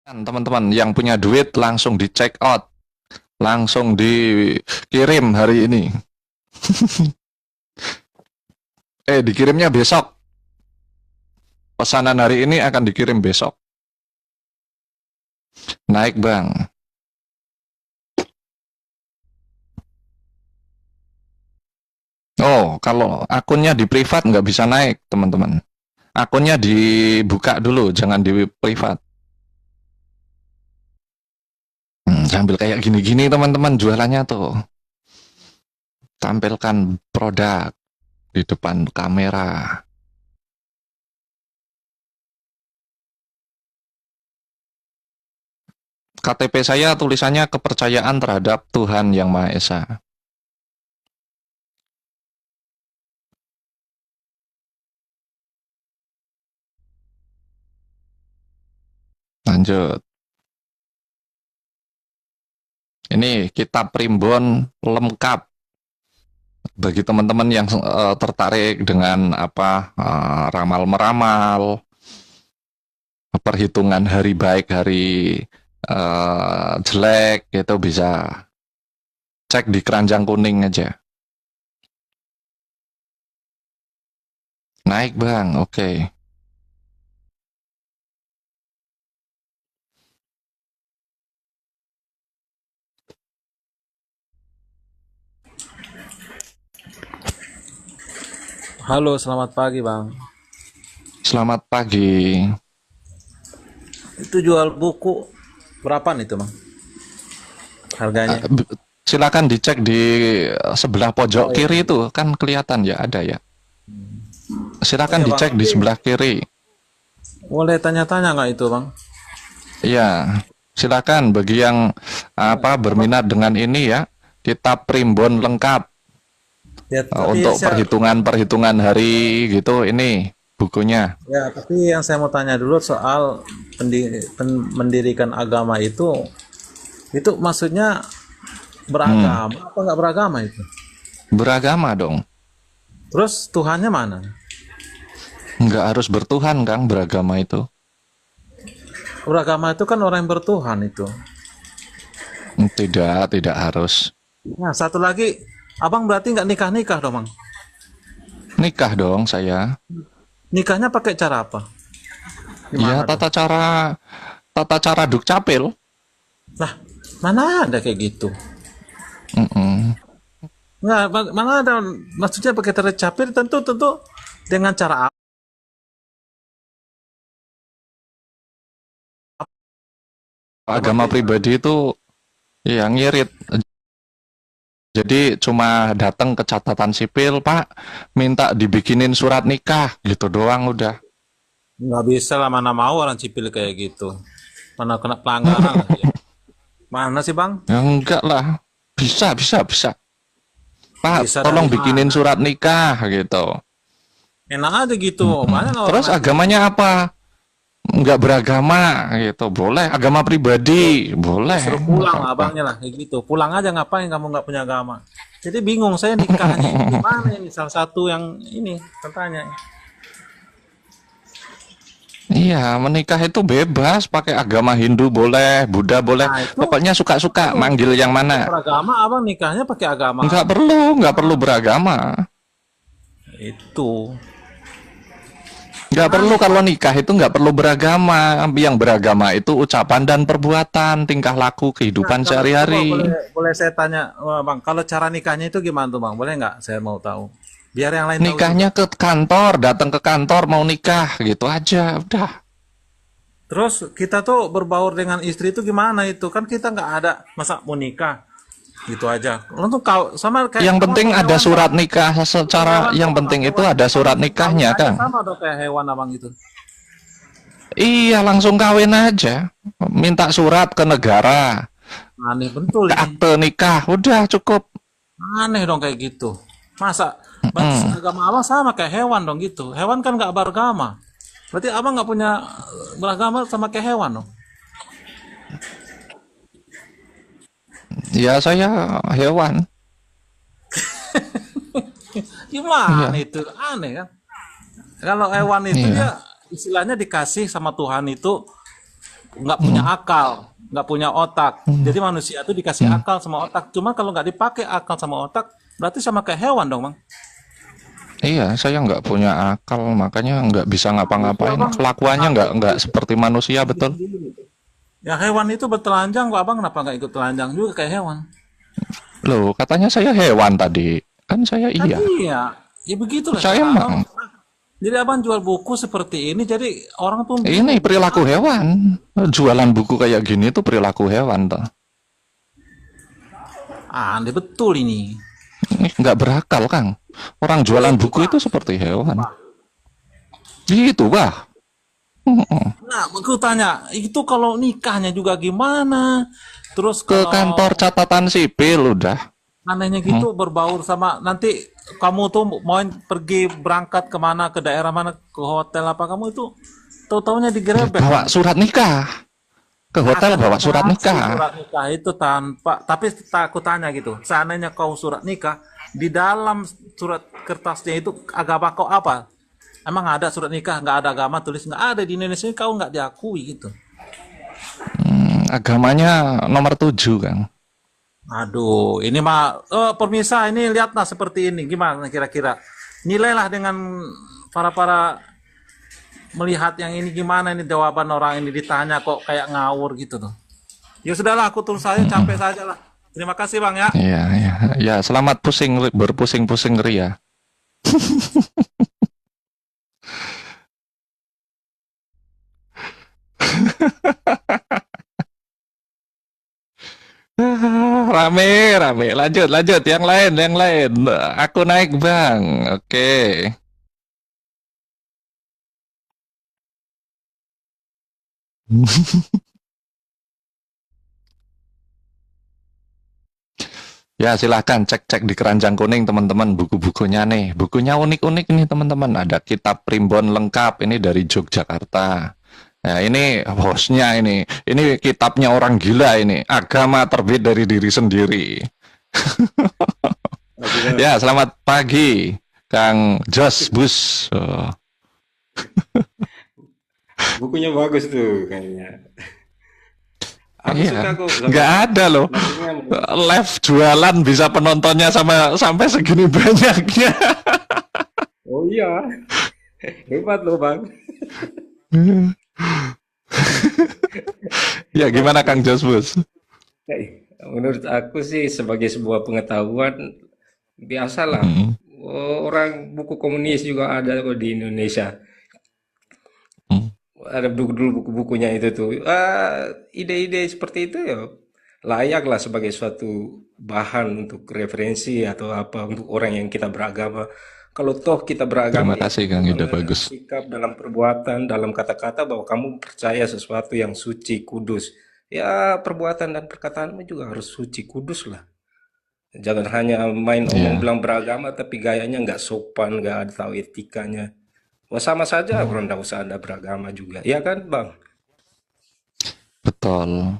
Teman-teman yang punya duit langsung di check out, langsung dikirim hari ini. Dikirimnya besok. Pesanan hari ini akan dikirim besok. Naik bang. Oh, kalau akunnya di privat nggak bisa naik, teman-teman. Akunnya dibuka dulu, jangan di privat. Sambil kayak gini-gini teman-teman jualannya tuh. Tampilkan produk di depan kamera. KTP saya tulisannya kepercayaan terhadap Tuhan Yang Maha Esa. Lanjut. Ini kitab primbon lengkap bagi teman-teman yang tertarik dengan ramal meramal, perhitungan hari baik, hari jelek, itu bisa cek di keranjang kuning aja. Naik bang, oke. Halo, selamat pagi, Bang. Selamat pagi. Itu jual buku berapa nih itu, Bang? Eh, Harganya? Silakan dicek di sebelah pojok Oh iya. kiri itu, kan kelihatan ya, ada ya. Oh Silakan iya, Bang. dicek di Tapi sebelah kiri. boleh tanya-tanya nggak itu, Bang? Ya, silakan bagi yang Apa? berminat dengan ini ya, kitab primbon lengkap Ya, tapi untuk perhitungan-perhitungan hari gitu, ini bukunya. yang saya mau tanya dulu soal mendirikan agama itu maksudnya Hmm, beragama apa nggak beragama itu? Beragama dong. Terus Tuhannya mana? Nggak harus bertuhan Kang beragama itu. Beragama itu kan orang yang bertuhan itu. Tidak, tidak harus. Nah, satu lagi, Abang berarti nggak nikah-nikah dong, Bang? Nikah dong saya. Nikahnya pakai cara apa? Ya, Gimana tuh? tata cara dukcapil. Lah, mana ada kayak gitu? Mm-mm. Nggak, mana ada maksudnya pakai tanda capir tentu tentu dengan cara apa? Abang Agama kayak gitu. pribadi itu ya ngirit. Jadi cuma datang ke catatan sipil, Pak, minta dibikinin surat nikah, gitu doang udah. Nggak bisa lah, mana mau orang sipil kayak gitu. Mana kena pelanggaran lagi ya. Mana sih bang? Ya enggak lah, bisa, bisa, bisa. Pak, Bisa tolong dari bikinin mana? surat nikah, gitu. Enak aja gitu. Banyak Mm-mm. orang Terus nanti agamanya apa? Enggak beragama, gitu. Boleh, agama suruh, pribadi, boleh, suruh enggak pulang apa-apa. abangnya lah kayak gitu. Pulang aja ngapain kamu nggak punya agama? Jadi bingung saya nikahnya ini gimana ini salah satu yang ini katanya. Iya, menikah itu bebas, pakai agama Hindu boleh, Buddha boleh, Nah itu pokoknya suka-suka itu manggil yang mana. yang beragama abang nikahnya pakai agama Nggak perlu beragama. itu. Nggak perlu Aneh kalau bang. nikah itu nggak perlu beragama. Yang beragama itu ucapan dan perbuatan, tingkah laku Nah, kehidupan kalau coba sehari-hari. boleh boleh saya tanya, Bang, kalau cara nikahnya itu gimana tuh, Bang? Boleh nggak? Saya mau tahu. Biar yang lain tahu juga. Nikahnya ke kantor, datang ke kantor mau nikah gitu aja, udah. Terus kita tuh berbaur dengan istri itu gimana itu? Kan kita nggak ada masa mau nikah gitu aja. Lalu kau sama kayak Yang sama penting kayak ada hewan, Bang. surat nikah Itu secara, hewan yang sama Bang. penting itu Hewan ada itu surat kawin nikahnya, aja Kang. sama dong kayak hewan Abang itu. Iya, langsung kawin aja. Minta surat ke negara, Aneh betul ke ini. akte nikah, udah cukup. Aneh dong kayak gitu. Masa berarti Mm. agama Abang sama kayak hewan dong gitu. Hewan kan nggak beragama. Berarti Abang nggak punya beragama sama kayak hewan dong. Ya saya hewan. Gimana Iya, itu? Aneh kan? Kalau hewan itu iya. dia istilahnya dikasih sama Tuhan itu nggak punya Hmm, akal, nggak punya otak. hmm, Jadi manusia itu dikasih hmm. akal sama otak. Cuma kalau nggak dipakai akal sama otak, berarti sama kayak hewan dong, Bang. Iya, saya nggak punya akal, makanya nggak bisa Itu ngapa-ngapain. abang Kelakuannya takut nggak seperti manusia, diri betul? sendiri. Ya hewan itu bertelanjang, kok abang kenapa nggak ikut telanjang juga kayak hewan? Loh, katanya saya hewan tadi. Kan saya Kan iya. iya, ya begitulah Saya cara abang. emang. Jadi abang jual buku seperti ini, jadi orang pun Ini bingung. perilaku Gimana? hewan. Jualan buku kayak gini tuh perilaku hewan tuh. Ah, aneh betul ini. Ini nggak berakal, Kang. Orang jualan Itu buku Pak. itu seperti Itu hewan. Pak. Gitu, bah. Nah, aku tanya, itu kalau nikahnya juga gimana? Terus Ke kalau kantor catatan sipil udah. anehnya Hmm. gitu berbaur sama nanti kamu tuh mau pergi berangkat kemana ke daerah mana ke hotel apa kamu itu tahu-taunya digerebek Bawa bang. surat nikah. Ke hotel Akan bawa surat dikasih nikah. surat nikah itu tanpa tapi tak aku tanya gitu. Seandainya kau surat nikah di dalam surat kertasnya itu agama kau apa? Emang ada surat nikah nggak ada agama tulis nggak ada di Indonesia ini kau nggak diakui gitu. Agamanya nomor 7, Kang. Aduh, ini mah pemirsa ini lihatlah seperti ini gimana kira-kira nilailah dengan para melihat yang ini gimana ini jawaban orang ini ditanya kok kayak ngawur gitu tuh. Ya sudahlah aku terus saja capek saja lah. Terima kasih Bang ya. Iya, iya. Ya, selamat berpusing-pusing ria. Rame, rame. Lanjut, lanjut. Yang lain, yang lain. Aku naik, Bang. Oke. Ya, silahkan cek-cek di keranjang kuning, teman-teman. Buku-bukunya nih. Bukunya unik-unik nih, teman-teman. Ada kitab primbon lengkap. Ini dari Yogyakarta. Nah, ini hostnya ini. Ini kitabnya orang gila ini. Agama terbit dari diri sendiri. Pagi bang, Ya, selamat pagi, Kang Jos Bus. Oh, bukunya bagus tuh kayaknya. Aku iya, suka kok sama nggak ada loh. maksudnya. Live jualan bisa penontonnya sama sampai segini banyaknya. Oh iya, hebat loh bang. Ya, Hebat. gimana Kang Jos Bus? Menurut aku sih sebagai sebuah pengetahuan biasalah. Hmm, Orang buku komunis juga ada kok di Indonesia. hmm. Ada dulu buku-bukunya itu tuh. Ide-ide seperti itu ya layak lah sebagai suatu bahan untuk referensi atau apa untuk orang yang kita beragama. Kalau toh kita Terima beragama kasih itu Kang, ide dalam bagus. sikap, dalam perbuatan, dalam kata-kata bahwa kamu percaya sesuatu yang suci, kudus. Ya perbuatan dan perkataanmu juga harus suci, kudus lah. Jangan hanya main omong Ya, bilang beragama tapi gayanya nggak sopan, nggak ada tahu etikanya. Wah sama saja orang nggak usah ada beragama juga. Ya kan Bang? betul.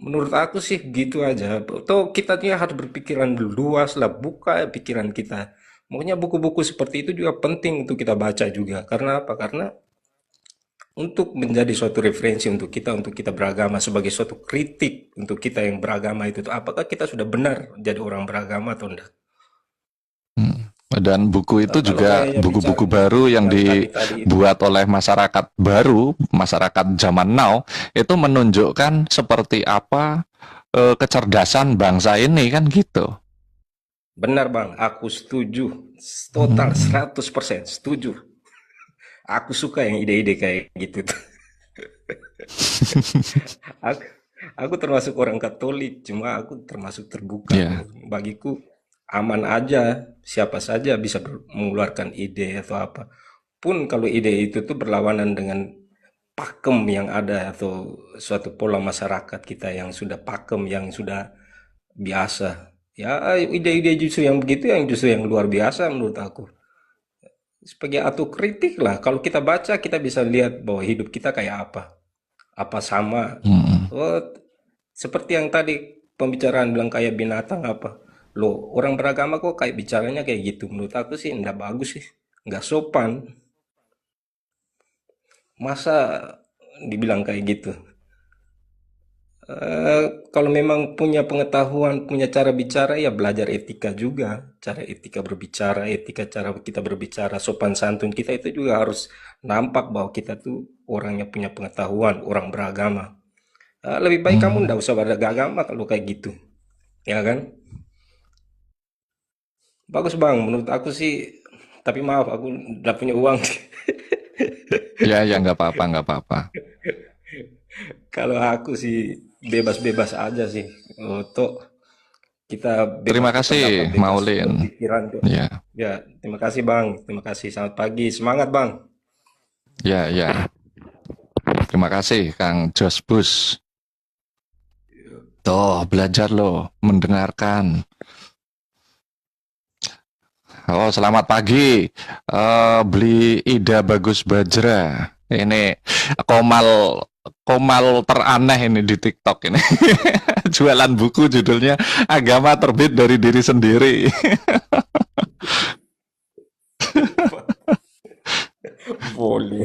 Menurut aku sih gitu aja. Tuh kita nih harus berpikiran luas lah, buka pikiran kita. Makanya buku-buku seperti itu juga penting untuk kita baca juga. Karena apa? Karena untuk menjadi suatu referensi untuk kita beragama sebagai suatu kritik untuk kita yang beragama itu tuh, apakah kita sudah benar jadi orang beragama atau enggak? Hmm. Dan buku itu Kalau juga kayaknya bicara buku-buku baru yang yang tadi-tadi itu, dibuat oleh masyarakat baru, masyarakat zaman now, itu menunjukkan seperti apa kecerdasan bangsa ini kan gitu. benar Bang, aku setuju. Total Hmm. 100% setuju. Aku suka yang ide-ide kayak gitu. Aku, aku termasuk orang Katolik, cuma aku termasuk terbuka Ya, kok. Bagiku aman aja, siapa saja bisa mengeluarkan ide atau apa. Pun kalau ide itu tuh berlawanan dengan pakem yang ada atau suatu pola masyarakat kita yang sudah pakem, yang sudah biasa. Ya, ide-ide justru yang begitu yang justru yang luar biasa menurut aku. Sebagai atau kritik lah, kalau kita baca kita bisa lihat bahwa hidup kita kayak apa. Apa sama? hmm. Oh, seperti yang tadi pembicaraan bilang kayak binatang apa. Loh, orang beragama kok kayak bicaranya kayak gitu. Menurut aku sih enggak bagus sih. Enggak sopan. Masa dibilang kayak gitu. Kalau memang punya pengetahuan, punya cara bicara, ya belajar etika juga. Cara etika berbicara, etika cara kita berbicara, sopan santun kita itu juga harus nampak bahwa kita tuh orangnya punya pengetahuan, orang beragama. Lebih baik kamu Hmm. ndak usah beragama kalau kayak gitu, ya kan? Bagus bang, menurut aku sih. Tapi maaf, aku nggak punya uang. Ya, ya nggak apa-apa, nggak apa-apa. Kalau aku sih bebas-bebas aja sih. Untuk kita bebas Terima berpendapat, kasih, bebas Maulin. berpikiran kok. Ya, Ya, terima kasih Bang. Terima kasih. Selamat pagi. Semangat Bang. ya, ya. Terima kasih, Kang Jos Bus. Tuh, belajar loh, mendengarkan. Oh, selamat pagi. Beli Ida Bagus Bajra. Ini Komal Komal teraneh ini di TikTok ini. Jualan buku judulnya Agama Terbit dari Diri Sendiri. Boleh.